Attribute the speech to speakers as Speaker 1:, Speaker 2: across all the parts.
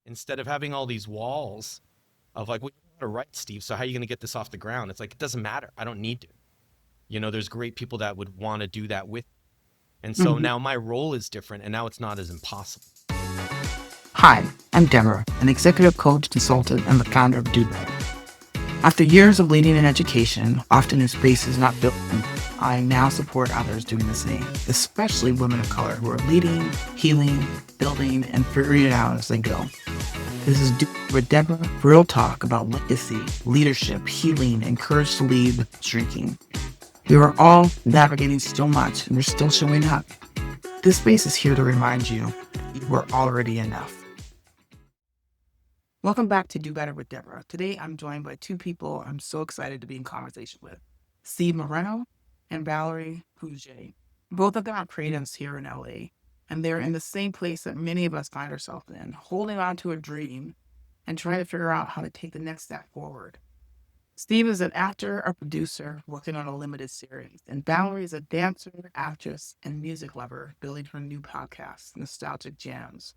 Speaker 1: instead of having all these walls of like, well, you want to write, Steve, so how are you going to get this off the ground? It's like, it doesn't matter. I don't need to. There's great people that would want to do that with. And so
Speaker 2: Mhm.
Speaker 1: now my role is different, and now it's not as impossible.
Speaker 2: Hi, I'm Debra, an executive coach, consultant, and the founder of Debra. After years of leading in education, often in spaces not built, I now support others doing the same, especially women of color who are leading, healing, building, and figuring it out as they go. This is with Debra, real talk about legacy, leadership, healing, and courage to lead with shrinking. We are all navigating so much, and we're still showing up. This space is here to remind you you are already enough. Welcome back to Do Better with Debra. Today, I'm joined by two people I'm so excited to be in conversation with, Steve Moreno and Valerie Frugé. Both of them are creatives here in LA, and they're in the same place that many of us find ourselves in, holding on to a dream and trying to figure out how to take the next step forward. Steve is an actor, a producer working on a limited series, and Valerie is a dancer, actress, and music lover building her new podcast, Nostalgic Jams.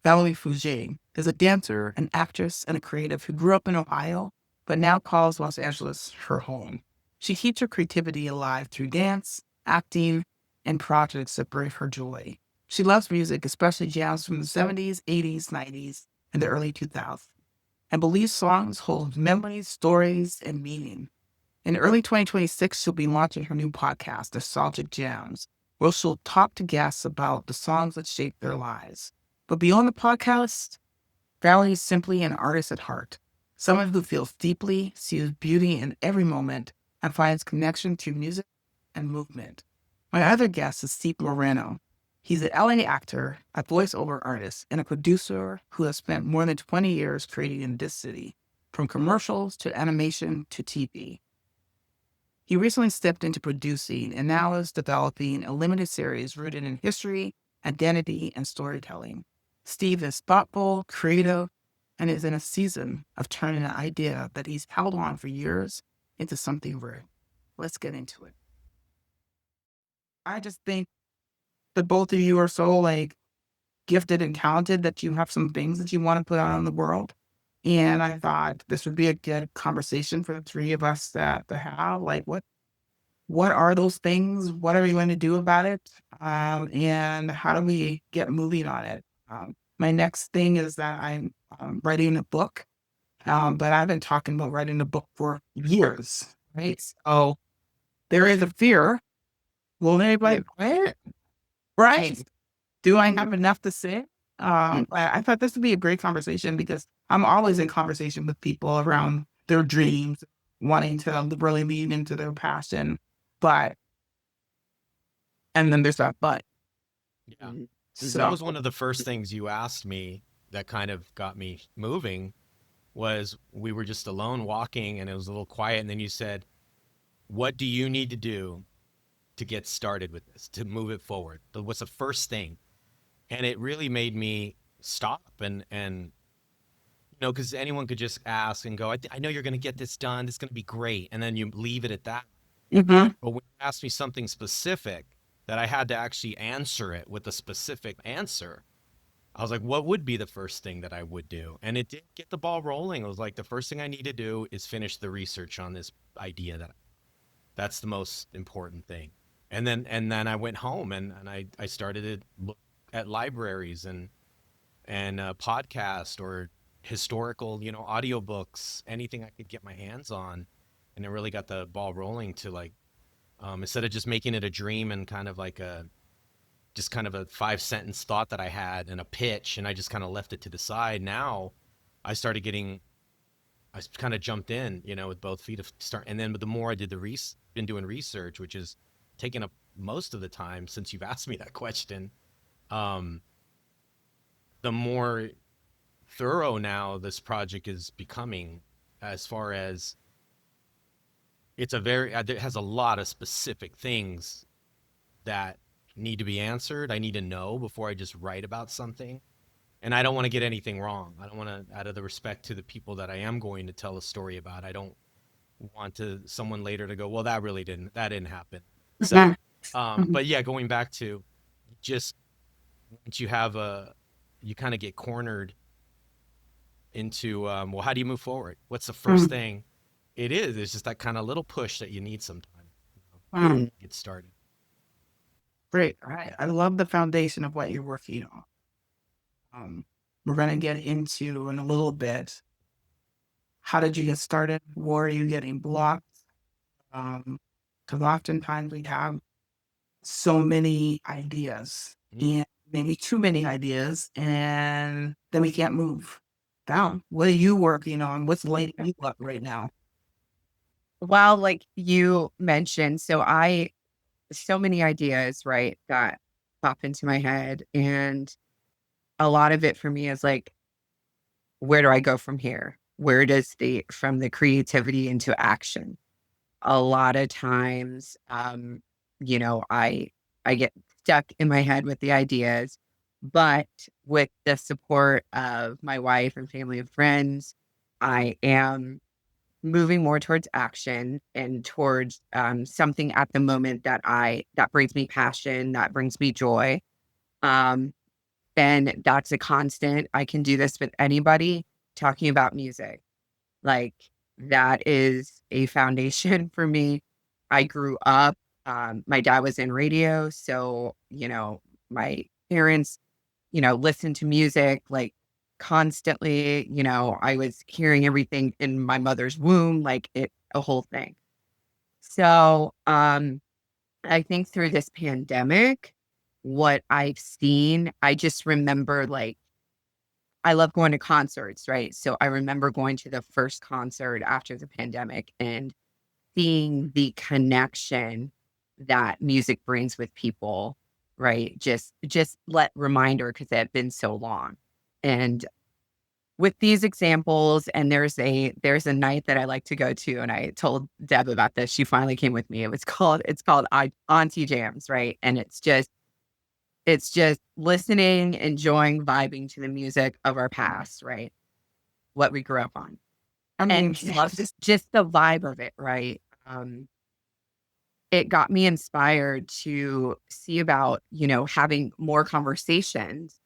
Speaker 2: Valerie Frugé is a dancer, an actress, and a creative who grew up in Ohio, but now calls Los Angeles her home. She keeps her creativity alive through dance, acting, and projects that bring her joy. She loves music, especially jazz from the 70s, 80s, 90s, and the early 2000s, and believes songs hold memories, stories, and meaning. In early 2026, she'll be launching her new podcast, Nostalgic Jams, where she'll talk to guests about the songs that shaped their lives. But beyond the podcast, Valerie is simply an artist at heart, someone who feels deeply, sees beauty in every moment, and finds connection to music and movement. My other guest is Steve Moreno. He's an LA actor, a voiceover artist, and a producer who has spent more than 20 years creating in this city, from commercials to animation to TV. He recently stepped into producing and now is developing a limited series rooted in history, identity, and storytelling. Steve is thoughtful, creative, and is in a season of turning an idea that he's held on for years into something real. Let's get into it. I just think that both of you are so gifted and talented that you have some things that you want to put out in the world. And I thought this would be a good conversation for the three of us to have. What are those things? What are we going to do about it? And how do we get moving on it? My next thing is that I'm writing a book, but I've been talking about writing a book for years, right? So there is a fear. Will anybody buy it? Right. Do I have enough to say? I thought this would be a great conversation because I'm always in conversation with people around their dreams, wanting to really lean into their passion. But and then there's that but.
Speaker 1: Yeah. That
Speaker 2: So
Speaker 1: was one of the first things you asked me that kind of got me moving was we were just alone walking and it was a little quiet. And then you said, what do you need to do to get started with this, to move it forward? What's the first thing? And it really made me stop and because anyone could just ask and go, I know you're going to get this done. It's going to be great. And then you leave it at that.
Speaker 2: mhm.
Speaker 1: But when you asked me something specific that I had to actually answer it with a specific answer, I was like, what would be the first thing that I would do? And it did get the ball rolling. It was like, the first thing I need to do is finish the research on this idea that's the most important thing. And then I went home and I started to look at libraries and podcast or historical, audiobooks, anything I could get my hands on. And it really got the ball rolling to instead of just making it a dream and kind of like just kind of a 5 sentence thought that I had and a pitch, and I just kind of left it to the side. Now I kind of jumped in, with both feet of start. And then the more I did been doing research, which is taking up most of the time since you've asked me that question, um, the more thorough now this project is becoming, as far as it has a lot of specific things that need to be answered. I need to know before I just write about something. And I don't want to get anything wrong. I don't want to, out of the respect to the people that I am going to tell a story about, I don't want someone later to go, well, that didn't happen. So,
Speaker 2: Mhm. Mhm.
Speaker 1: but yeah, going back to just once you kind of get cornered into, well, how do you move forward? What's the first
Speaker 2: Mm,
Speaker 1: thing? It's just that kind of little push that you need sometime,
Speaker 2: mm.
Speaker 1: get started.
Speaker 2: Great. All right. I love the foundation of what you're working on. We're going to get into in a little bit. How did you get started? Where are you getting blocked? Because oftentimes we have so many ideas
Speaker 1: Mhm.
Speaker 2: and maybe too many ideas, and then we can't move down. What are you working on? What's lighting you up right now?
Speaker 3: Well, like you mentioned, so many ideas, right, that pop into my head. And a lot of it for me is like, where do I go from here? Where does from the creativity into action? A lot of times, I get stuck in my head with the ideas, but with the support of my wife and family and friends, I am moving more towards action and towards something at the moment that brings me passion, that brings me joy. Um, and that's a constant. I can do this with anybody talking about music. Like that is a foundation for me. I grew up, my dad was in radio. So, my parents, listened to music like constantly. I was hearing everything in my mother's womb, like a whole thing. So, I think through this pandemic, what I've seen, I just remember like I love going to concerts, right? So I remember going to the first concert after the pandemic and seeing the connection that music brings with people, right? Just let reminder because it had been so long. And with these examples, and there's a night that I like to go to, and I told Deb about this. She finally came with me. It's called Auntie Jams, right? And it's just listening, enjoying, vibing to the music of our past, right? What we grew up on.
Speaker 2: I mean,
Speaker 3: And just the vibe of it, right? It got me inspired to see about, having more conversations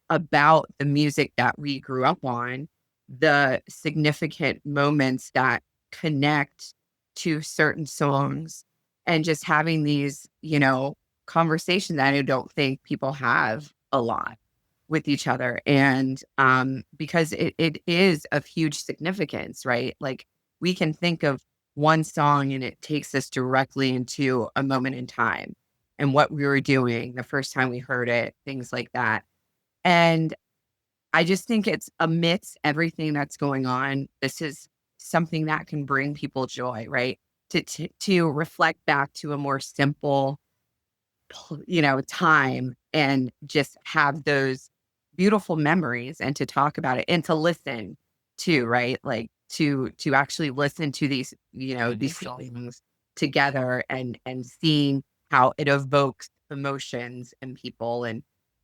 Speaker 3: about the music that we grew up on, the significant moments that connect to certain songs, and just having these, conversations that I don't think people have a lot with each other. And because it is of huge significance, right? Like we can think of one song and it takes us directly into a moment in time and what we were doing the first time we heard it, things like that. And I just think it's amidst everything that's going on, this is something that can bring people joy, right? To reflect back to a more simple, time and just have those beautiful memories and to talk about it and to listen to, right? Like to actually listen to these, these songs together and seeing how it evokes emotions in people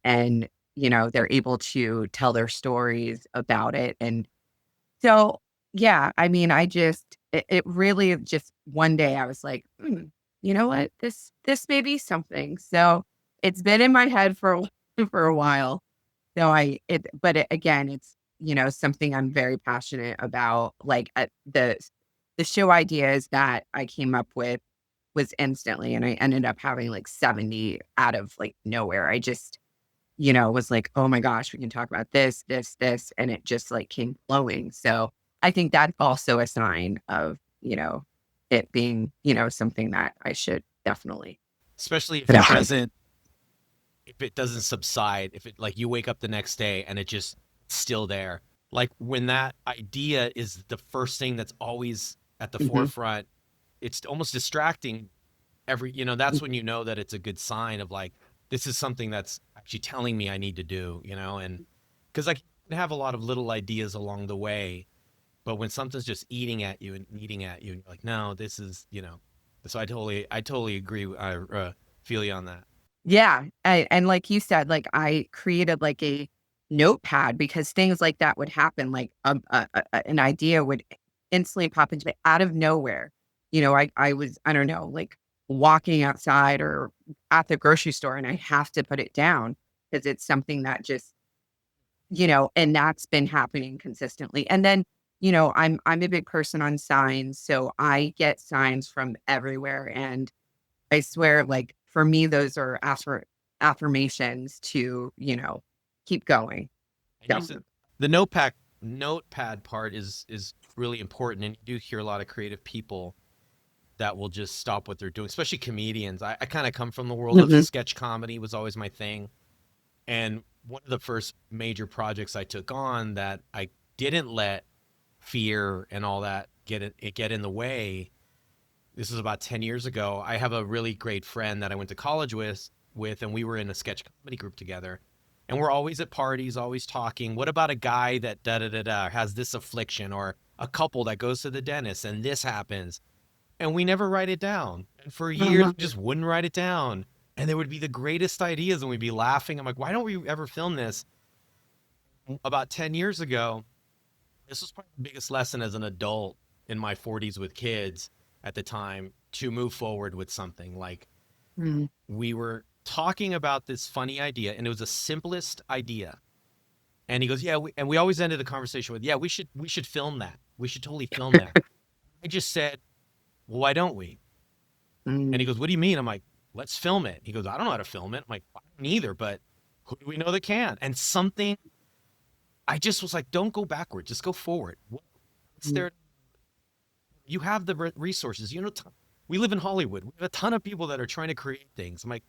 Speaker 3: and they're able to tell their stories about it. And so, yeah, I mean, it really just one day I was like, you know what? This may be something. So it's been in my head for for a while. So again, it's, something I'm very passionate about. Like the show ideas that I came up with was instantly, and I ended up having like 70 out of like nowhere. I just, was like, "Oh my gosh, we can talk about this, this, this," and it just like came flowing. So I think that's also a sign of, it being, something that I should definitely
Speaker 1: Especially
Speaker 3: put out there.
Speaker 1: if it doesn't subside, if it like you wake up the next day and it just still there. Like when that idea is the first thing that's always at the
Speaker 3: Mhm.
Speaker 1: forefront, it's almost distracting that's when you know that it's a good sign of like this is something that's actually telling me I need to do, and because I can have a lot of little ideas along the way, but when something's just eating at you and eating at you, and you're like, no, this is, so I totally agree. I feel you on that.
Speaker 3: Yeah, and like you said, like I created like a notepad because things like that would happen. Like an idea would instantly pop into me out of nowhere. I was, I don't know, like walking outside or at the grocery store, and I have to put it down because it's something that just and that's been happening consistently. And then, I'm a big person on signs, so I get signs from everywhere. And I swear, like, for me, those are affirmations to, keep going.
Speaker 1: And you
Speaker 3: So,
Speaker 1: said the notepad part is really important, and you do hear a lot of creative people that will just stop what they're doing, especially comedians. I kind of come from the world of
Speaker 3: mhm,
Speaker 1: sketch comedy, was always my thing. And one of the first major projects I took on that I didn't let fear and all that get in the way. This was about 10 years ago. I have a really great friend that I went to college with, and we were in a sketch comedy group together. And we're always at parties, always talking. What about a guy that da da da da has this affliction, or a couple that goes to the dentist and this happens? And we never write it down. And for years, we
Speaker 2: Mhm.
Speaker 1: just wouldn't write it down. And there would be the greatest ideas, and we'd be laughing. I'm like, why don't we ever film this? About 10 years ago, this was probably the biggest lesson as an adult in my 40s with kids at the time to move forward with something. Like,
Speaker 3: mhm,
Speaker 1: we were talking about this funny idea, and it was the simplest idea. And he goes, yeah, and we always ended the conversation with, yeah, we should film that. We should totally film that. I just said, well, why don't we? And he
Speaker 3: mhm.
Speaker 1: goes, what do you mean? I'm like, let's film it. He goes, I don't know how to film it. I'm like, I don't either, but who do we know that can? And something, I just was like, don't go backward, just go forward. What's there? You have the resources. We live in Hollywood. We have a ton of people that are trying to create things. I'm like,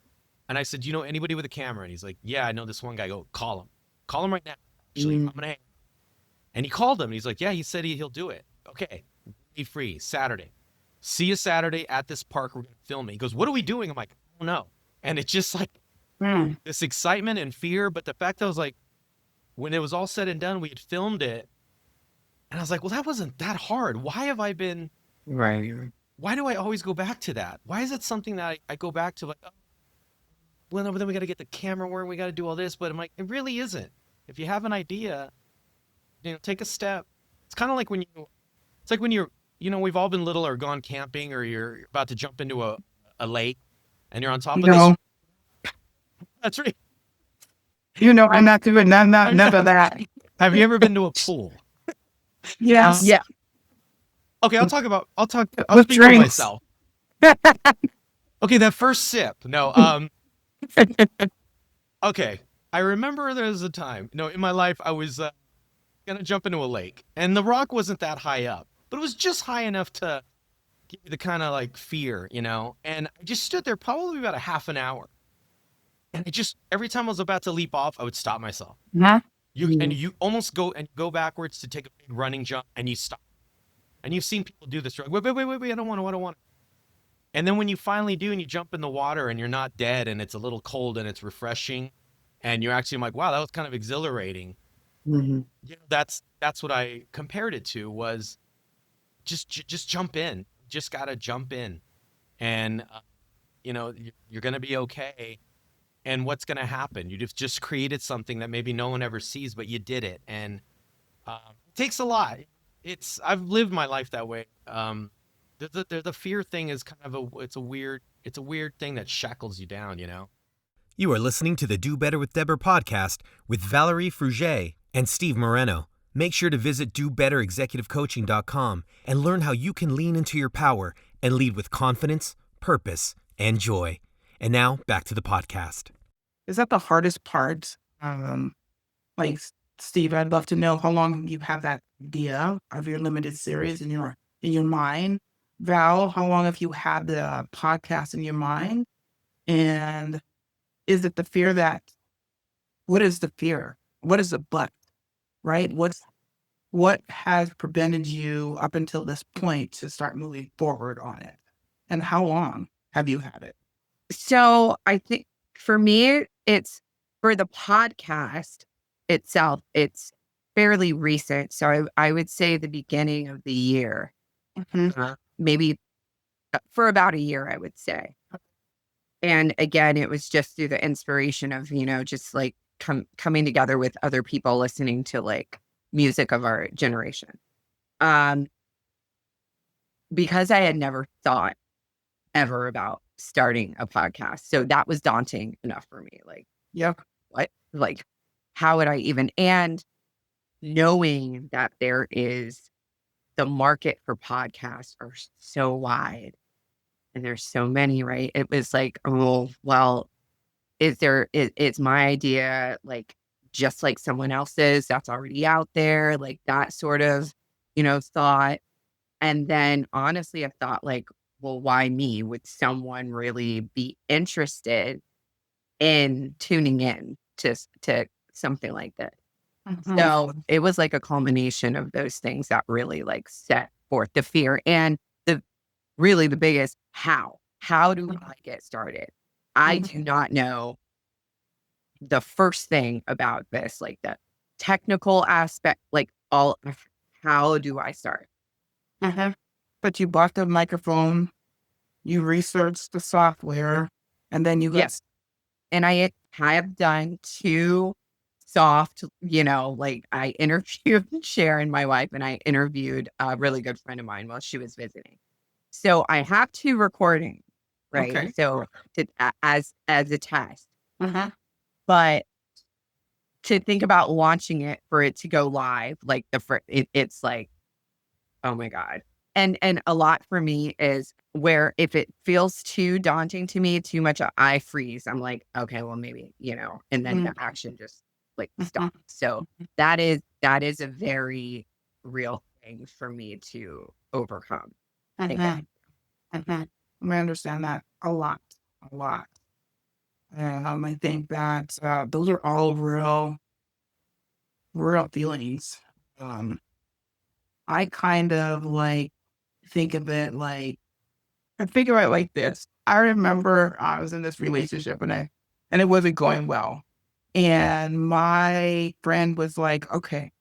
Speaker 1: and I said, do you know anybody with a camera? And he's like, yeah, I know this one guy. Go call him. Call him right now. Actually,
Speaker 3: Mhm.
Speaker 1: I'm gonna. And he called him. And he's like, yeah, he said he'll do it. Okay, be free Saturday. See you Saturday at this park. We're gonna film it. He goes, what are we doing? I'm like, I don't know. And it's just like
Speaker 2: Mm.
Speaker 1: this excitement and fear. But the fact that I was like, when it was all said and done, we had filmed it, and I was like, well, that wasn't that hard. Why have I been?
Speaker 3: Right.
Speaker 1: Why do I always go back to that? Why is it something that I go back to, like, oh, well, no, but then we got to get the camera work, we got to do all this. But I'm like, it really isn't. If you have an idea, take a step. It's kind of like it's like when we've all been little or gone camping, or you're about to jump into a lake and you're on top of this.
Speaker 2: No,
Speaker 1: That's right.
Speaker 2: I'm not doing
Speaker 1: I'm
Speaker 2: none
Speaker 1: not,
Speaker 2: of that.
Speaker 1: have you ever been to a pool?
Speaker 2: Yes,
Speaker 3: Yeah.
Speaker 1: Okay, I'll
Speaker 2: with
Speaker 1: speak for
Speaker 2: drinks.
Speaker 1: myself. Okay, that first sip. No, okay. I remember there was a time, in my life I was gonna jump into a lake, and the rock wasn't that high up, but it was just high enough to give you the kind of like fear. And I just stood there probably about a half an hour, and every time I was about to leap off, I would stop myself.
Speaker 2: Huh?
Speaker 3: Mhm.
Speaker 1: You almost go backwards to take a big running jump, and you stop. And you've seen people do this. You're like, wait, I don't want to, I don't want to. And then when you finally do, and you jump in the water, and you're not dead, and it's a little cold, and it's refreshing, and you're actually like, wow, that was kind of exhilarating.
Speaker 3: Mhm.
Speaker 1: That's what I compared it to, was just jump in. Just gotta jump in, and you're gonna be okay. And what's gonna happen? You just created something that maybe no one ever sees, but you did it, and it takes a lot. I've lived my life that way. The fear thing is kind of it's a weird thing that shackles you down. You are listening to the Do Better with Debra podcast with Valerie Frugé and Steve Moreno. Make sure to visit dobetterexecutivecoaching.com and learn how you can lean into your power and lead with confidence, purpose, and joy. And now back to the podcast.
Speaker 2: Is that the hardest part? Like Steve, I'd love to know how long you have that idea of your limited series in your mind. Val, how long have you had the podcast in your mind? And is it the fear what is the fear? What is the but, right? What has prevented you up until this point to start moving forward on it? And how long have you had it?
Speaker 3: So I think for me, it's for the podcast itself, it's fairly recent. So I would say the beginning of the year,
Speaker 2: Mhm.
Speaker 3: maybe for about a year, I would say. And again, it was just through the inspiration of, just like coming together with other people listening to like music of our generation. Um, because I had never thought ever about starting a podcast. So that was daunting enough for me. Like,
Speaker 2: Yep.
Speaker 3: what? Like, how would I even, and knowing that there is the market for podcasts are so wide and there's so many, right? It was like, oh, well, is my idea like just like someone else's that's already out there? Like that sort of, thought. And then honestly, I thought like, well, why me? Would someone really be interested in tuning in to something like this?
Speaker 2: Mhm.
Speaker 3: So it was like a culmination of those things that really like set forth the fear and the really the biggest how. How do I get started? I do
Speaker 2: Mhm.
Speaker 3: not know the first thing about this, like the technical aspect, like all how do I start?
Speaker 2: Mhm. But you bought the microphone, you researched the software, and then you got
Speaker 3: Yes. And I have done 2 soft, like I interviewed Sharon, my wife, and I interviewed a really good friend of mine while she was visiting. So I have 2 recordings, right?
Speaker 2: okay.
Speaker 3: So as a test,
Speaker 2: Mhm.
Speaker 3: but to think about launching it for it to go live, like it's like, oh my God. And a lot for me is where if it feels too daunting to me, too much, I freeze. I'm like, okay, well maybe, and then the
Speaker 2: Mhm.
Speaker 3: action just like
Speaker 2: Mhm.
Speaker 3: stops. So that is a very real thing for me to overcome.
Speaker 2: Mhm. Mhm. I understand that a lot, a lot. I think that those are all real feelings. Um, I kind of like think of it like I figure out like this. I remember I was in this relationship and it wasn't going well. And my friend was like, okay,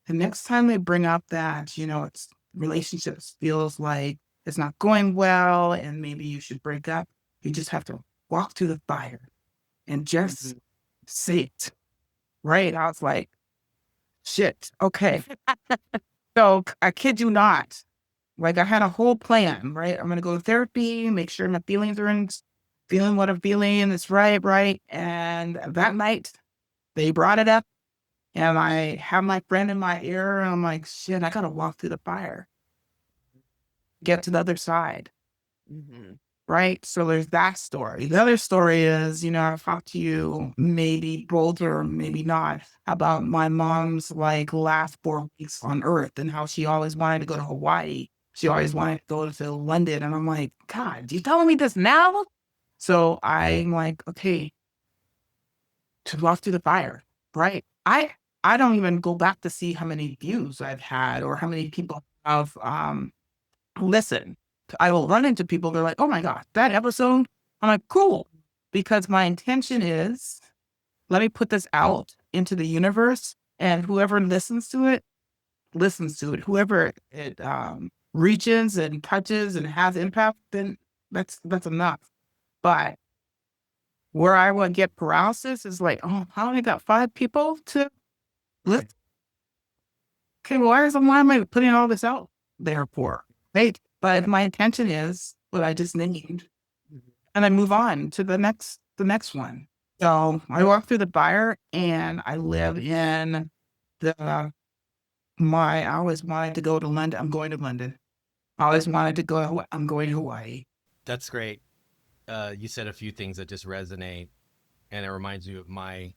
Speaker 2: the next time they bring up that, it's relationships feels like it's not going well and maybe you should break up, you just have to walk through the fire and just
Speaker 3: Mhm.
Speaker 2: say it. Right. I was like, shit, okay. So I kid you not. Like I had a whole plan, right? I'm gonna go to therapy, make sure my feelings are in feeling what I'm feeling is right, right. And that night they brought it up and I have my friend in my ear and I'm like, shit, I gotta walk through the fire, get to the other side.
Speaker 3: Mhm.
Speaker 2: Right. So there's that story. The other story is, I've talked to you maybe both or maybe not about my mom's like last 4 weeks on Earth and how she always wanted to go to Hawaii. She always wanted to go to London. And I'm like, God, you telling me this now? So I'm like, okay, to walk through the fire. Right. I don't even go back to see how many views I've had or how many people have listen, I will run into people, they're like, "Oh my god, that episode?" I'm like, "Cool." Because my intention is, let me put this out into the universe, and whoever listens to it, listens to it. Whoever it, reaches and touches and has impact, then that's enough. But where I would get paralysis is like, "Oh, I only got 5 people to listen. Okay, well, why am I putting all this out there for?" Right? But my intention is what I just named.
Speaker 3: Mhm.
Speaker 2: And I move on to the next one. So I walk through the fire and I live in the I always wanted to go to London. I'm going to London. I always wanted to go. I'm going to Hawaii.
Speaker 1: That's great. You said a few things that just resonate, and it reminds me of my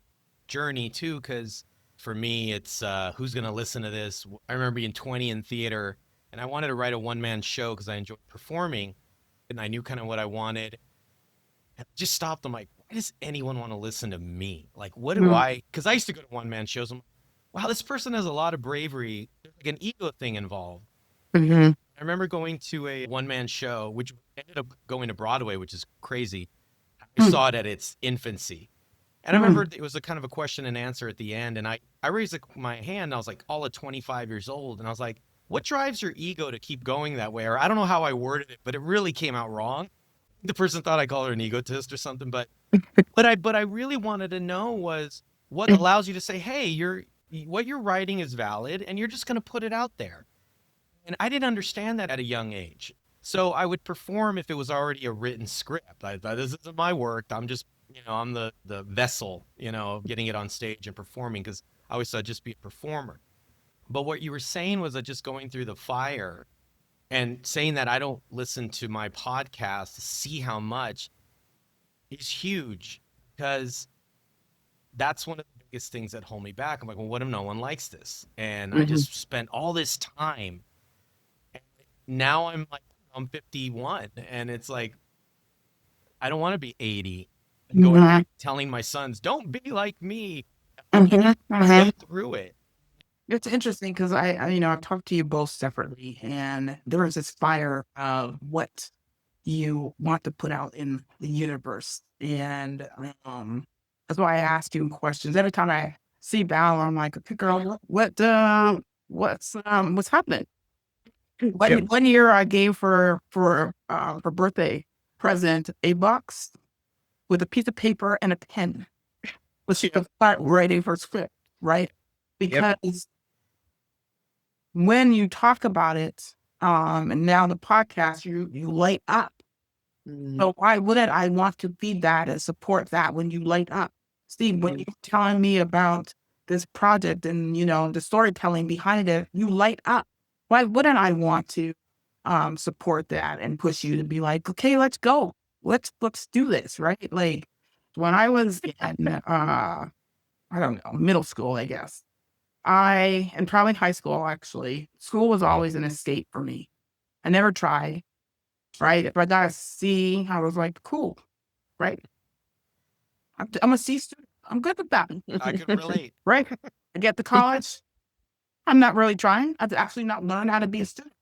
Speaker 1: journey too. Because for me, it's who's gonna listen to this? I remember being 20 in theater, and I wanted to write a one-man show because I enjoyed performing, and I knew kind of what I wanted. And I just stopped. I'm like, why does anyone want to listen to me? Like, what do
Speaker 2: Mm,
Speaker 1: I? Because I used to go to one-man shows. I'm like, wow, this person has a lot of bravery. There's like an ego thing involved.
Speaker 2: mhm,
Speaker 1: I remember going to a one-man show, which ended up going to Broadway, which is crazy. I
Speaker 2: mm,
Speaker 1: saw it at its infancy. And I remember
Speaker 2: mm,
Speaker 1: it was a kind of a question and answer at the end. And I raised my hand. And I was like, all at 25 years old. And I was like, what drives your ego to keep going that way? Or I don't know how I worded it, but it really came out wrong. The person thought I called her an egotist or something. But I really wanted to know was what allows you to say, hey, what you're writing is valid and you're just going to put it out there. And I didn't understand that at a young age. So I would perform if it was already a written script. I thought, this isn't my work. I'm just I'm the vessel, getting it on stage and performing, because I always thought just be a performer. But what you were saying was that just going through the fire and saying that I don't listen to my podcast to see how much is huge, because that's one of the biggest things that hold me back. I'm like, well, what if no one likes this? And I
Speaker 3: Mhm.
Speaker 1: just spent all this time. And now I'm 51, and it's like, I don't want to be 80 and going
Speaker 2: Mhm.
Speaker 1: telling my sons, don't be like me.
Speaker 2: Mhm. Mhm.
Speaker 1: Get through it.
Speaker 2: It's interesting because I've talked to you both separately, and there is this fire of what you want to put out in the universe, and that's why I ask you questions every time I see Val. I'm like, okay, girl, what's happening?
Speaker 3: Yep.
Speaker 2: One year I gave her birthday present a box with a piece of paper and a pen, but she could start writing her script, right?
Speaker 3: Yep.
Speaker 2: Because when you talk about it, and now the podcast, you light up.
Speaker 3: Mhm.
Speaker 2: So why wouldn't I want to feed that and support that when you light up? Steve, when you're telling me about this project and the storytelling behind it, you light up. Why wouldn't I want to support that and push you to be like, okay, let's go. Let's do this, right? Like when I was in I don't know, middle school, I guess. And probably high school actually. School was always an escape for me. I never tried, right? If I got a C, I was like, cool, right? I'm a C student. I'm good with that,
Speaker 1: I could relate.
Speaker 2: right? I get to college. I'm not really trying. I've actually not learned how to be a student.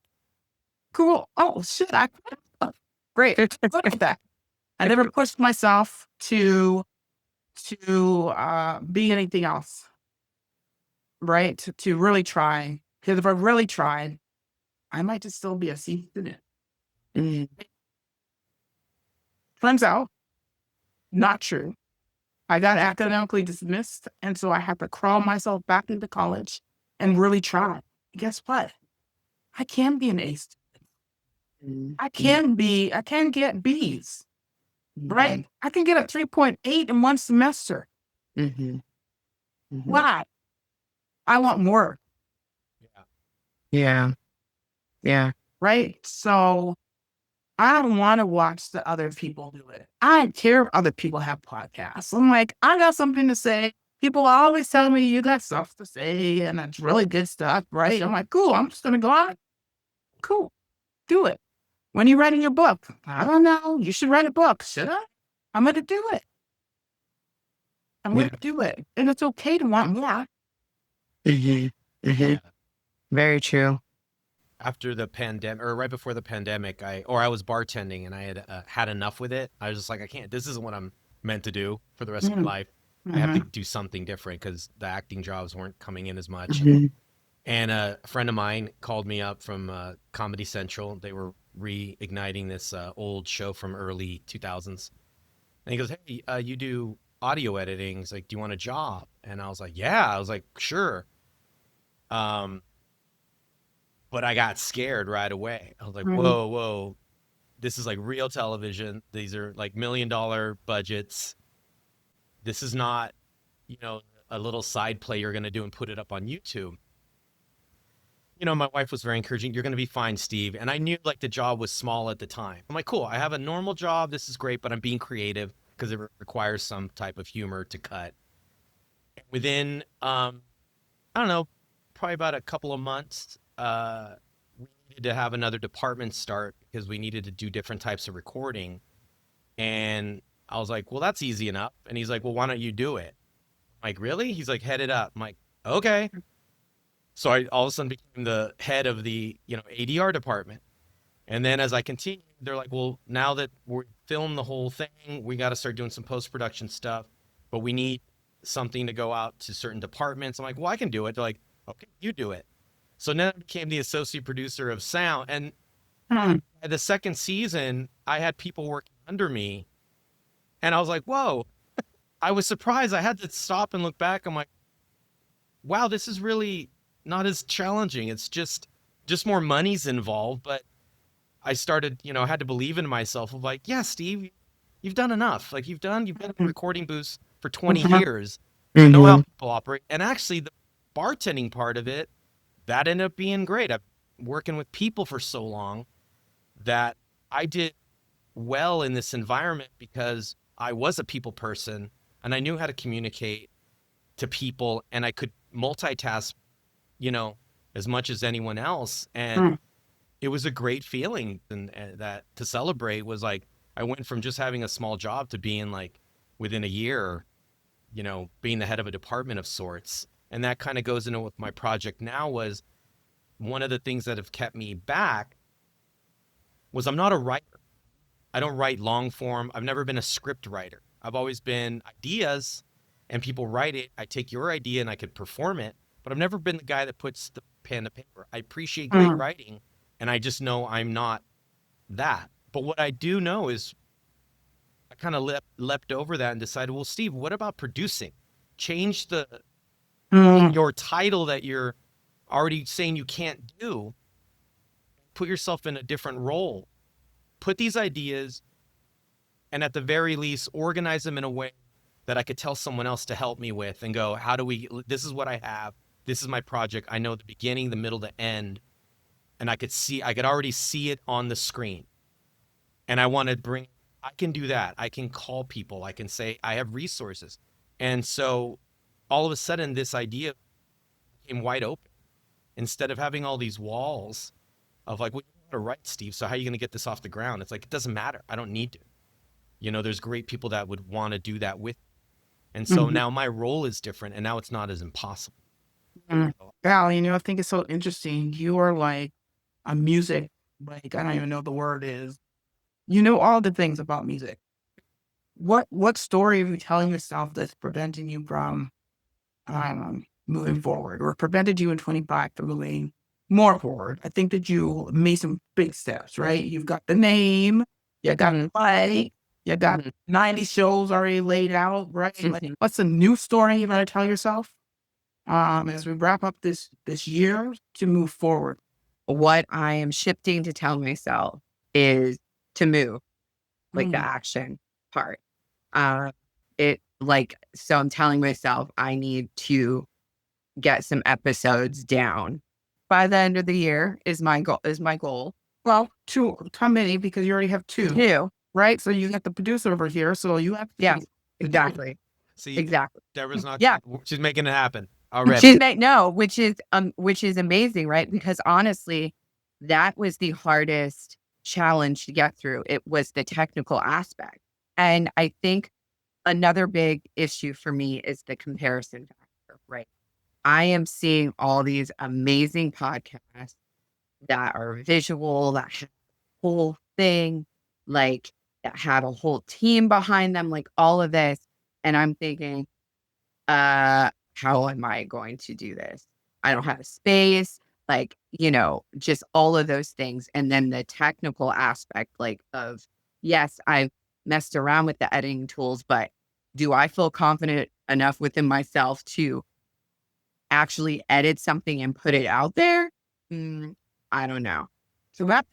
Speaker 2: Cool. Oh shit, great. Good at that. I never pushed myself to be anything else, right? To really try. Because if I really tried, I might just still be a C student.
Speaker 3: Mhm.
Speaker 2: Turns out, not true. I got academically dismissed, and so I had to crawl myself back into college and really try. Guess what? I can be an A student.
Speaker 3: Mhm.
Speaker 2: I can get B's,
Speaker 3: Mhm.
Speaker 2: right? I can get a 3.8 in one semester.
Speaker 3: Mhm. Mhm.
Speaker 2: Why? I want more,
Speaker 1: Yeah.
Speaker 3: Yeah. Yeah.
Speaker 2: right? So I don't want to watch the other people do it. I don't care if other people have podcasts. I'm like, I got something to say. People always tell me you got stuff to say, and it's really good stuff, right? I'm like, cool. I'm just gonna go out. Cool, do it. When are you writing your book? I don't know. You should write a book. Should I? I'm gonna do it. I'm
Speaker 3: Yeah.
Speaker 2: gonna do it, and it's okay to want more.
Speaker 3: Mhm. Mhm.
Speaker 1: Yeah.
Speaker 3: Very true.
Speaker 1: After the pandemic, or right before the pandemic, I was bartending, and I had had enough with it. I was just like, I can't. This isn't what I'm meant to do for the rest of my
Speaker 2: Mm,
Speaker 1: life. I have to
Speaker 2: mhm,
Speaker 1: do something different, because the acting jobs weren't coming in as much.
Speaker 3: Mhm.
Speaker 1: And a friend of mine called me up from Comedy Central. They were reigniting this old show from early 2000s. And he goes, "Hey, you do audio editing." He's like, "Do you want a job?" And I was like, "Yeah." I was like, "Sure." Um, but I got scared right away. I was like,
Speaker 2: mhm,
Speaker 1: "Whoa, whoa. This is like real television. These are like $1 million budgets. This is not, you know, a little side play you're going to do and put it up on YouTube." My wife was very encouraging. "You're going to be fine, Steve." And I knew like the job was small at the time. I'm like, "Cool. I have a normal job. This is great, but I'm being creative because it requires some type of humor to cut." Within, I don't know, probably about a couple of months, we needed to have another department start because we needed to do different types of recording. And I was like, "Well, that's easy enough." And he's like, "Well, why don't you do it?" I'm like, "Really?" He's like, "Head it up." I'm like, "Okay." So I all of a sudden became the head of the, ADR department. And then as I continued, they're like, "Well, now that we're filmed the whole thing, we got to start doing some post-production stuff, but we need something to go out to certain departments." I'm like, "Well, I can do it." They're like, "Okay, you do it." So then I became the associate producer of sound. And
Speaker 2: mhm.
Speaker 1: at the second season, I had people working under me. And I was like, whoa, I was surprised. I had to stop and look back. I'm like, wow, this is really not as challenging. It's just more money's involved. But I started, I had to believe in myself of like, yeah, Steve, you've done enough. Like you've been in
Speaker 2: Mhm.
Speaker 1: recording booths for 20 years. You know how
Speaker 3: Mhm.
Speaker 1: people operate. And actually the bartending part of it, that ended up being great. I've been working with people for so long that I did well in this environment because I was a people person and I knew how to communicate to people and I could multitask, you know, as much as anyone else. And
Speaker 2: Mm.
Speaker 1: it was a great feeling. And that to celebrate was like, I went from just having a small job to being like within a year, you know, being the head of a department of sorts. And that kind of goes into what my project now was. One of the things that have kept me back was I'm not a writer. I don't write long form. I've never been a script writer. I've always been ideas and people write it. I take your idea and I could perform it, but I've never been the guy that puts the pen to paper. I appreciate great
Speaker 2: Mm.
Speaker 1: writing and I just know I'm not that. But what I do know is I kind of leapt over that and decided, well, Steve, what about producing? Change
Speaker 2: Mm.
Speaker 1: your title that you're already saying you can't do. Put yourself in a different role. Put these ideas and at the very least organize them in a way that I could tell someone else to help me with and go, how do we, this is what I have. This is my project. I know the beginning, the middle, the end. And I could already see it on the screen. And I want to I can do that. I can call people. I can say, I have resources. And so all of a sudden, this idea became wide open. Instead of having all these walls of like, well, you want to write, Steve. So how are you going to get this off the ground? It's like, it doesn't matter. I don't need to. You know, there's great people that would want to do that with. And so
Speaker 2: Mhm.
Speaker 1: now my role is different and now it's not as impossible.
Speaker 2: Mm.
Speaker 1: So,
Speaker 2: Val, I think it's so interesting. You are like a music, like, I don't even know the word is. You know all the things about music. What story are you telling yourself that's preventing you from moving forward or prevented you in 25 from moving more forward? I think that you made some big steps, right? You've got the name, you got a play, you got 90 shows already laid out, right? Like,
Speaker 3: Mhm.
Speaker 2: what's a new story you're going to tell yourself as we wrap up this year to move forward?
Speaker 3: What I am shifting to tell myself is to move, like the
Speaker 2: Mm.
Speaker 3: action part. Uh, it like so I'm telling myself I need to get some episodes down by the end of the year is my goal.
Speaker 2: Well, two, how many? Because you already have two,
Speaker 3: Two.
Speaker 2: right? So you got the producer over here, so you have
Speaker 3: Yeah,
Speaker 2: two.
Speaker 3: exactly.
Speaker 1: see,
Speaker 3: Exactly.
Speaker 1: Deborah's not,
Speaker 3: Yeah.
Speaker 1: she's making it happen already.
Speaker 3: She's made no, which is amazing, right? Because honestly, that was the hardest challenge to get through. It was the technical aspect. And I think another big issue for me is the comparison factor, right? I am seeing all these amazing podcasts that are visual, that have a whole thing, like that have a whole team behind them, like all of this. And I'm thinking, how am I going to do this? I don't have a space, like, just all of those things. And then the technical aspect, like, of yes, I've messed around with the editing tools, but do I feel confident enough within myself to actually edit something and put it out there? I don't know.
Speaker 2: So that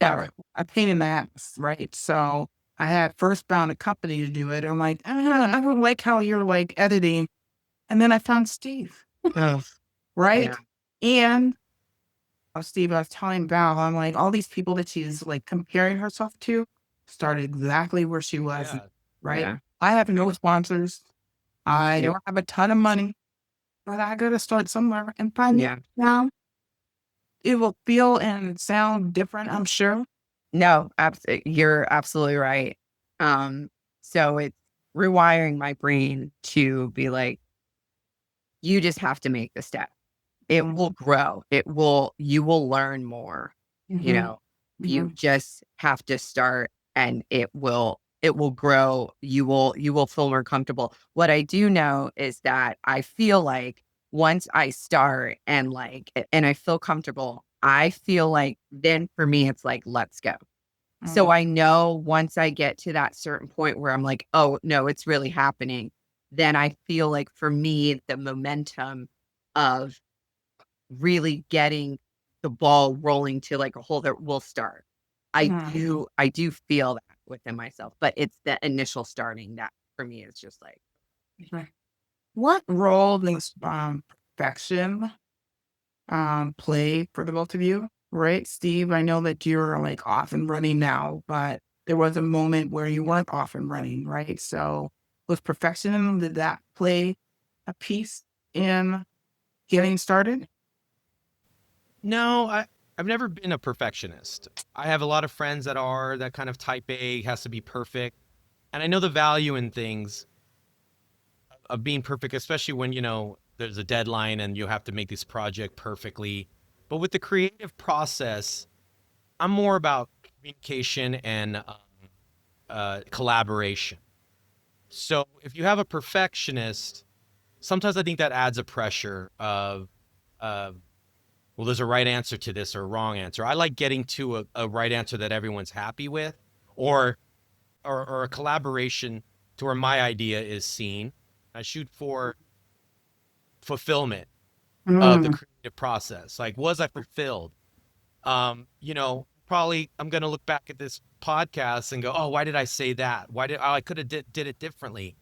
Speaker 2: a pain in the ass, right? So I had first found a company to do it. I'm like, I don't like how you're like editing. And then I found Steve,
Speaker 3: Ugh,
Speaker 2: right?
Speaker 3: yeah.
Speaker 2: And Steve, I was telling Val, I'm like, all these people that she's like comparing herself to started exactly where she was,
Speaker 1: Yeah.
Speaker 2: right?
Speaker 3: Yeah.
Speaker 2: I have no sponsors. I
Speaker 3: Yeah.
Speaker 2: don't have a ton of money, but I gotta start somewhere and find it
Speaker 3: Yeah.
Speaker 2: now. It will feel and sound different, I'm sure.
Speaker 3: No, you're absolutely right. So it's rewiring my brain to be like, you just have to make the step. It will grow. You will learn more. You
Speaker 2: Mm-hmm.
Speaker 3: know, you
Speaker 2: Mm-hmm.
Speaker 3: just have to start and it will grow. You will feel more comfortable. What I do know is that I feel like once I start and I feel comfortable, I feel like then for me, it's like, let's go. So I know once I get to that certain point where I'm like, oh no, it's really happening, then I feel like for me, the momentum of really getting the ball rolling to like a hole that will start. I
Speaker 2: Mm-hmm.
Speaker 3: do feel that. within myself. But it's the initial starting that for me is just like,
Speaker 2: Okay. What role does perfection play for the both of you? Right, Steve, I know that you're like off and running now, but there was a moment where you weren't off and running, right? So was perfectionism, did that play a piece in getting started?
Speaker 1: No, I've never been a perfectionist. I have a lot of friends that are that kind of type A, has to be perfect. And I know the value in things of being perfect, especially when, there's a deadline and you have to make this project perfectly. But with the creative process, I'm more about communication and collaboration. So if you have a perfectionist, sometimes I think that adds a pressure of, uh, well, there's a right answer to this or a wrong answer. I like getting to a right answer that everyone's happy with, or, or a collaboration to where my idea is seen. I shoot for fulfillment of the
Speaker 2: Mm,
Speaker 1: creative process. Like, was I fulfilled? Probably I'm gonna look back at this podcast and go, oh, why did I say that? Why did I could have did it differently?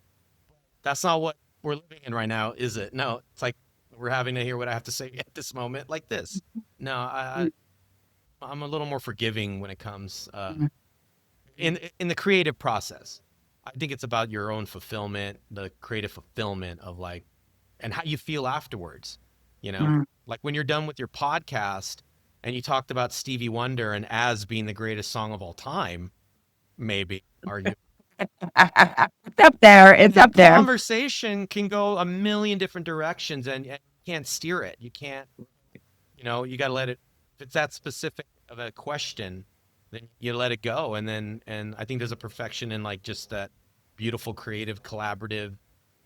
Speaker 1: That's not what we're living in right now, is it? No, it's like we're having to hear what I have to say at this moment, like this. No,
Speaker 2: mm,
Speaker 1: I'm a little more forgiving when it comes
Speaker 2: mm,
Speaker 1: in the creative process. I think it's about your own fulfillment, the creative fulfillment of like, and how you feel afterwards.
Speaker 2: mm.
Speaker 1: Like when you're done with your podcast and you talked about Stevie Wonder and As being the greatest song of all time, maybe argue.
Speaker 3: it's up there. It's
Speaker 1: That
Speaker 3: up there.
Speaker 1: conversation can go a million different directions, and you can't steer it. You can't, you got to let it, if it's that specific of a question, then you let it go. And I think there's a perfection in like just that beautiful, creative, collaborative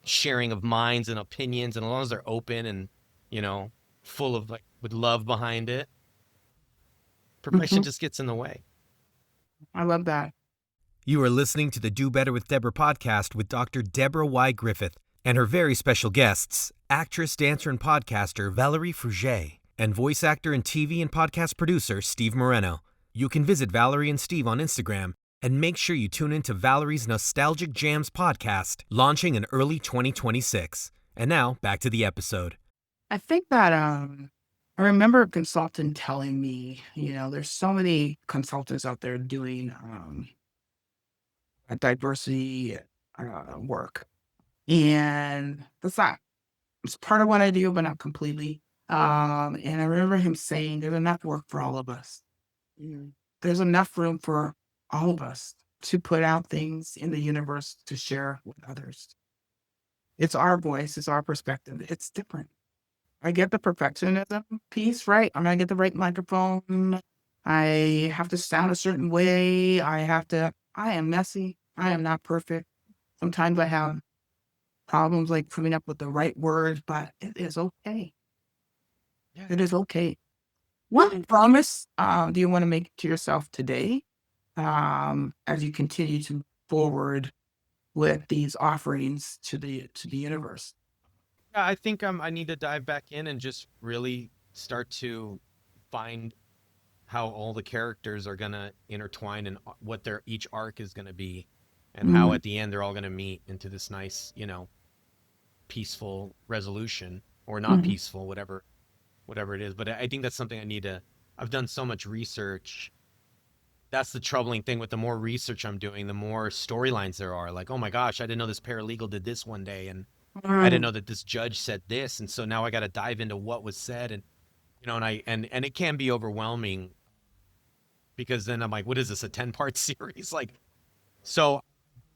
Speaker 1: sharing of minds and opinions. And as long as they're open and, you know, full of like with love behind it, perfection
Speaker 2: Mhm.
Speaker 1: just gets in the way.
Speaker 2: I love that.
Speaker 4: You are listening to the Do Better with Debra podcast with Dr. Debra Y. Griffith and her very special guests, actress, dancer, and podcaster Valerie Frugé, and voice actor and TV and podcast producer Steve Moreno. You can visit Valerie and Steve on Instagram and make sure you tune in to Valerie's Nostalgic Jams podcast, launching in early 2026. And now, back to the episode.
Speaker 2: I think that I remember a consultant telling me, there's so many consultants out there doing a diversity work. And it's part of what I do, but not completely. And I remember him saying there's enough work for all of us.
Speaker 3: Mm.
Speaker 2: There's enough room for all of us to put out things in the universe to share with others. It's our voice, it's our perspective. It's different. I get the perfectionism piece, right? I'm gonna get the right microphone. I have to sound a certain way. I am messy. I am not perfect. Sometimes I have problems like coming up with the right words, but it is okay.
Speaker 1: Yeah.
Speaker 2: It is okay. What promise do you want to make to yourself today as you continue to move forward with these offerings to the universe?
Speaker 1: Yeah, I think I need to dive back in and just really start to find how all the characters are gonna intertwine and what their each arc is gonna be, and how
Speaker 2: Mm,
Speaker 1: at the end they're all gonna meet into this nice, peaceful resolution or not
Speaker 2: mhm,
Speaker 1: peaceful, whatever it is. But I think that's something I need to. I've done so much research. That's the troubling thing with the more research I'm doing, the more storylines there are. Like, oh my gosh, I didn't know this paralegal did this one day, and I didn't
Speaker 2: mm,
Speaker 1: know that this judge said this, and so now I got to dive into what was said, and and it can be overwhelming because then I'm like, what is this, a 10-part series? Like, so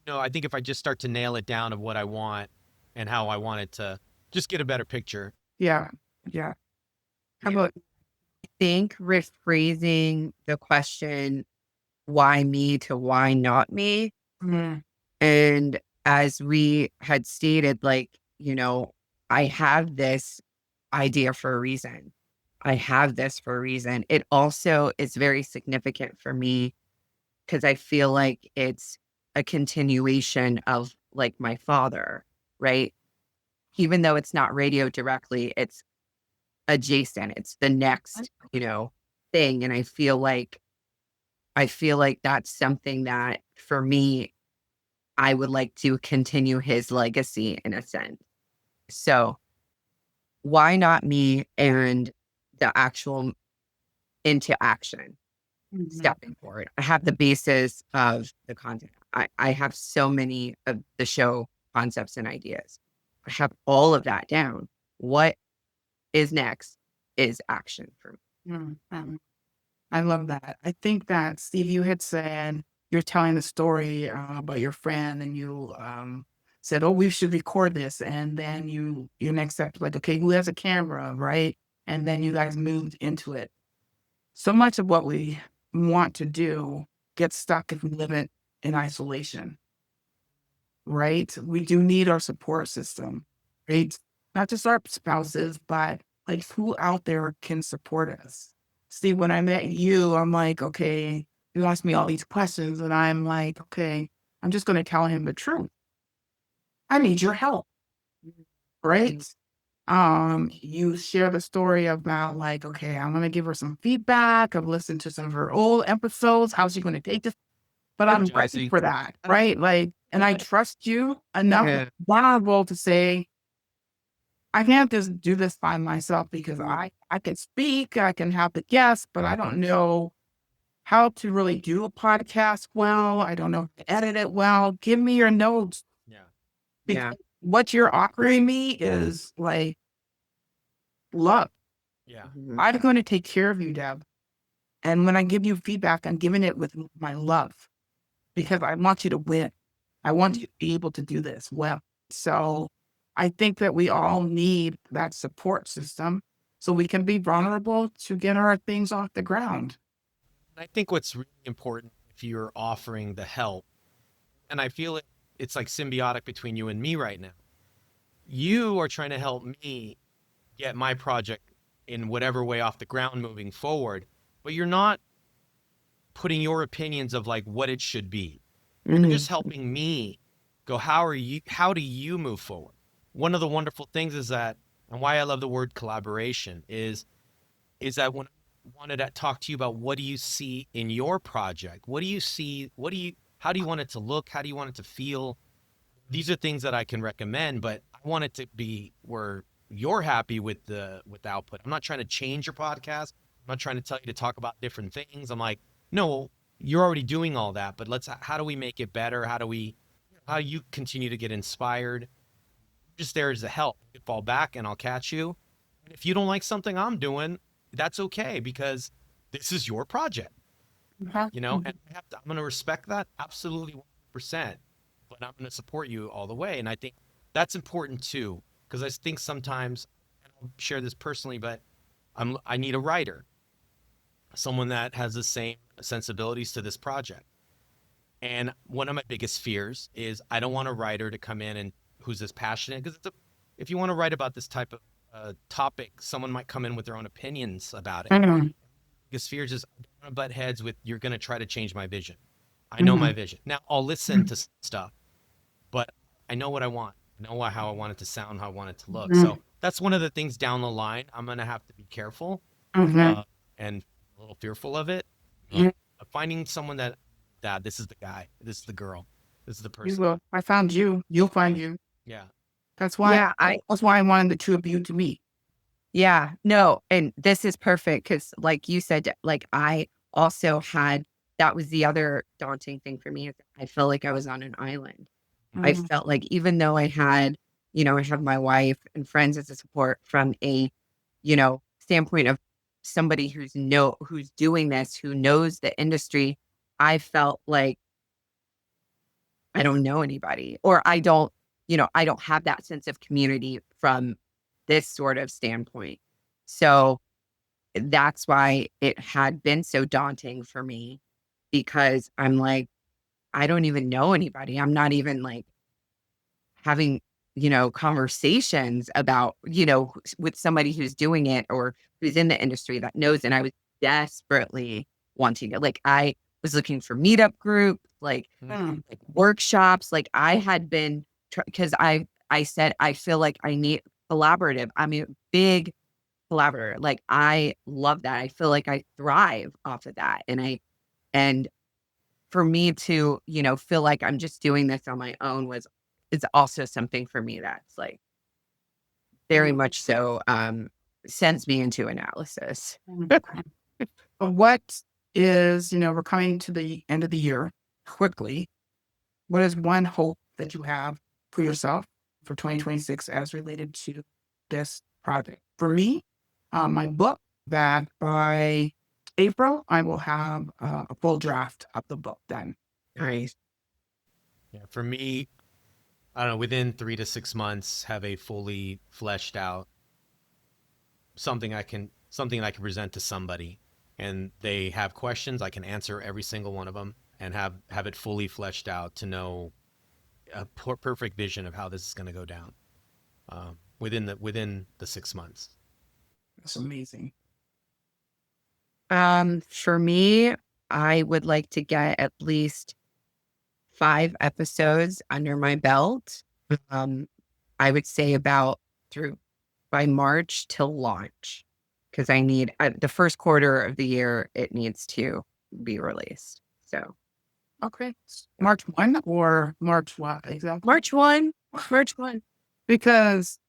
Speaker 1: I think if I just start to nail it down of what I want and how I want it to just get a better picture.
Speaker 2: yeah, yeah. How
Speaker 3: Yeah.
Speaker 2: about
Speaker 3: I think rephrasing the question, why me to why not me?
Speaker 2: mm,
Speaker 3: And as we had stated, like, I have this idea for a reason. I have this for a reason. It also is very significant for me because I feel like it's a continuation of like my father, right? Even though it's not radio directly, it's adjacent. It's the next, thing. And I feel like I feel like that's something that for me, I would like to continue his legacy in a sense. So why not me and the actual into action,
Speaker 2: Mhm.
Speaker 3: stepping forward? I have the basis of the content. I have so many of the show concepts and ideas. I have all of that down. What is next is action for me.
Speaker 2: I love that. I think that Steve, you had said you're telling the story about your friend, and you said, "Oh, we should record this," and then your next step was like, "Okay, who has a camera, right?" And then you guys moved into it. So much of what we want to do gets stuck if we live it in isolation, right? We do need our support system, right? Not just our spouses, but like who out there can support us. See, when I met you, I'm like, okay, you asked me all these questions, and I'm like, okay, I'm just going to tell him the truth. I need your help, right? You share the story about like, okay, I'm going to give her some feedback. I've listened to some of her old episodes. How's she going to take this? But I'm ready
Speaker 1: Jesse.
Speaker 2: for that, right? Like, and I trust you enough
Speaker 3: Yeah.
Speaker 2: vulnerable to say, I can't just do this by myself because I can speak, I can have the guests, but I don't know how to really do a podcast well. I don't know how to edit it well. Give me your notes,
Speaker 1: Yeah.
Speaker 2: because
Speaker 3: Yeah.
Speaker 2: what you're offering me is like love.
Speaker 1: Yeah.
Speaker 3: Mhm.
Speaker 2: I'm going to take care of you, Deb. And when I give you feedback, I'm giving it with my love, because I want you to win. I want you to be able to do this well. So I think that we all need that support system so we can be vulnerable to get our things off the ground.
Speaker 1: I think what's really important if you're offering the help, and I feel it's like symbiotic between you and me right now. You are trying to help me get my project in whatever way off the ground moving forward, but you're not putting your opinions of like what it should be. You're just helping me go, how do you move forward? One of the wonderful things is that, and why I love the word collaboration is that when I wanted to talk to you about what do you see in your project? What do you see? How do you want it to look? How do you want it to feel? These are things that I can recommend, but I want it to be where you're happy with the output. I'm not trying to change your podcast. I'm not trying to tell you to talk about different things. I'm like, no, you're already doing all that, but how do we make it better? How do you continue to get inspired? I'm just there as a help. You fall back and I'll catch you. And if you don't like something I'm doing, that's okay, because this is your project, and I'm going to respect that absolutely 100%, but I'm going to support you all the way. And I think that's important too, because I think sometimes, and I'll share this personally, but I need a writer, someone that has the same sensibilities to this project. And one of my biggest fears is I don't want a writer to come in and who's as passionate, because if you want to write about this type of topic, someone might come in with their own opinions about it. Biggest fears is I don't want to butt heads with, you're going to try to change my vision. I know my vision. Now I'll listen to stuff, but I know what I want. I know how I want it to sound, how I want it to look. So that's one of the things down the line. I'm going to have to be careful and a little fearful of it. Finding someone that this is the guy, this is the girl, this is the
Speaker 2: You
Speaker 1: person.
Speaker 2: will. I found you. You'll find you.
Speaker 1: Yeah.
Speaker 2: That's why.
Speaker 3: Yeah,
Speaker 2: That's why I wanted the two of you to meet.
Speaker 3: Yeah, no, and this is perfect because, like you said, like I also had that was the other daunting thing for me. Is I felt like I was on an island. I felt like even though I had, I have my wife and friends as a support from a, standpoint of somebody who's doing this, who knows the industry. I felt like I don't know anybody, or I don't have that sense of community from this sort of standpoint. So that's why it had been so daunting for me, because I'm like, I don't even know anybody. I'm not even like having, conversations about, with somebody who's doing it or who's in the industry that knows. And I was desperately wanting it. Like I was looking for meetup groups, like workshops. Like I had been, because I said, I feel like I need collaborative. I'm a big collaborator. Like I love that. I feel like I thrive off of that. And And for me to, feel like I'm just doing this on my own is also something for me that's like very much so sends me into analysis.
Speaker 2: What is, we're coming to the end of the year quickly. What is one hope that you have for yourself for 2026 as related to this project? For me, my book, that by April, I will have a full draft of the book done.
Speaker 3: Nice.
Speaker 1: Yeah, for me, I don't know, within 3 to 6 months, have a fully fleshed out something I can present to somebody, and they have questions, I can answer every single one of them, and have it fully fleshed out to know a perfect vision of how this is going to go down within the 6 months.
Speaker 2: That's amazing.
Speaker 3: For me, I would like to get at least 5 episodes under my belt. I would say about by March till launch, because I need the first quarter of the year, it needs to be released. So,
Speaker 2: Okay. March 1 or March what exactly?
Speaker 3: March 1.
Speaker 2: Because,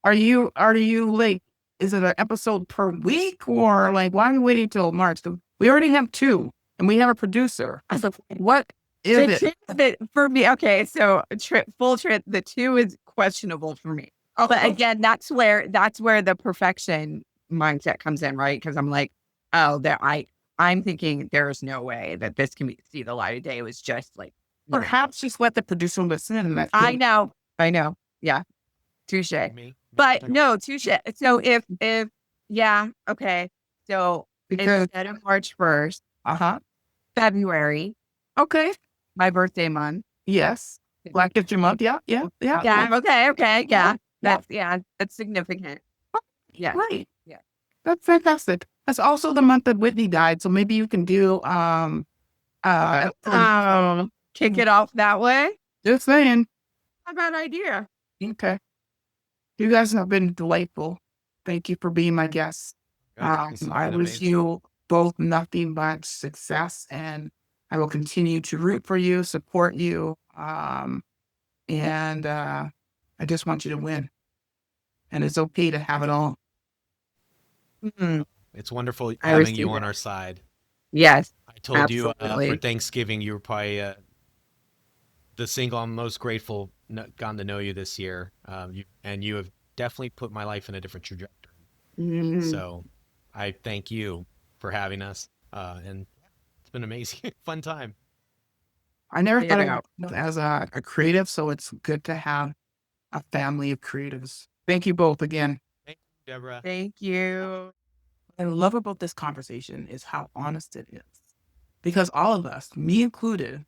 Speaker 2: are you like, is it an episode per week, or like, why are we waiting till March? We already have 2 and we have a producer.
Speaker 3: I was like,
Speaker 2: What is it?
Speaker 3: For me, okay, so full trip, the 2 is questionable for me.
Speaker 2: Oh,
Speaker 3: But again, that's where the perfection mindset comes in, right? Because I'm like, I'm thinking there's no way that this can see the light of day. It was just like,
Speaker 2: perhaps just let the producer listen. And
Speaker 3: I know. Yeah, touche.
Speaker 1: Me?
Speaker 3: But no, touche. So if yeah, okay. So
Speaker 2: because
Speaker 3: instead of March 1st, February,
Speaker 2: okay,
Speaker 3: my birthday month.
Speaker 2: yes, Black History Month. Yeah.
Speaker 3: Okay. Yeah. That's significant. Yeah.
Speaker 2: Right.
Speaker 3: Yeah.
Speaker 2: That's fantastic. That's also the month that Whitney died, so maybe you can do
Speaker 3: Kick it off that way.
Speaker 2: just saying.
Speaker 3: Not a bad idea.
Speaker 2: Okay. You guys have been delightful. Thank you for being my guests. I wish you both nothing but success, and I will continue to root for you, support you, and I just want you to win. And it's okay to have it all.
Speaker 3: Mm-hmm.
Speaker 1: It's wonderful having you on our side.
Speaker 3: Yes.
Speaker 1: I told
Speaker 3: absolutely.
Speaker 1: you for Thanksgiving, you were probably the single I'm most grateful gotten to know you this year. You have definitely put my life in a different trajectory.
Speaker 3: Mm-hmm.
Speaker 1: So I thank you for having us. And it's been amazing. Fun time.
Speaker 2: I never thought of it as a creative, so it's good to have a family of creatives. Thank you both again.
Speaker 1: Thank you, Debra.
Speaker 3: Thank you.
Speaker 2: What I love about this conversation is how honest it is. Because all of us, me included,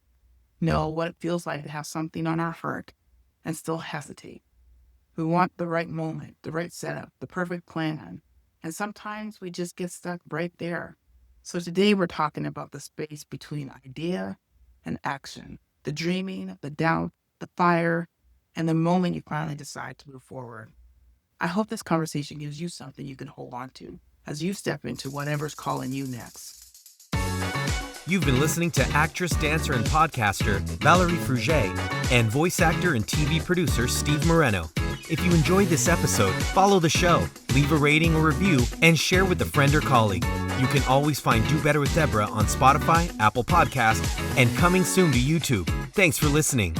Speaker 2: know what it feels like to have something on our heart and still hesitate. We want the right moment, the right setup, the perfect plan. And sometimes we just get stuck right there. So today we're talking about the space between idea and action, the dreaming, the doubt, the fire, and the moment you finally decide to move forward. I hope this conversation gives you something you can hold on to as you step into whatever's calling you next.
Speaker 4: You've been listening to actress, dancer, and podcaster Valerie Frugé and voice actor and TV producer Steve Moreno. If you enjoyed this episode, follow the show, leave a rating or review, and share with a friend or colleague. You can always find Do Better with Debra on Spotify, Apple Podcasts, and coming soon to YouTube. Thanks for listening.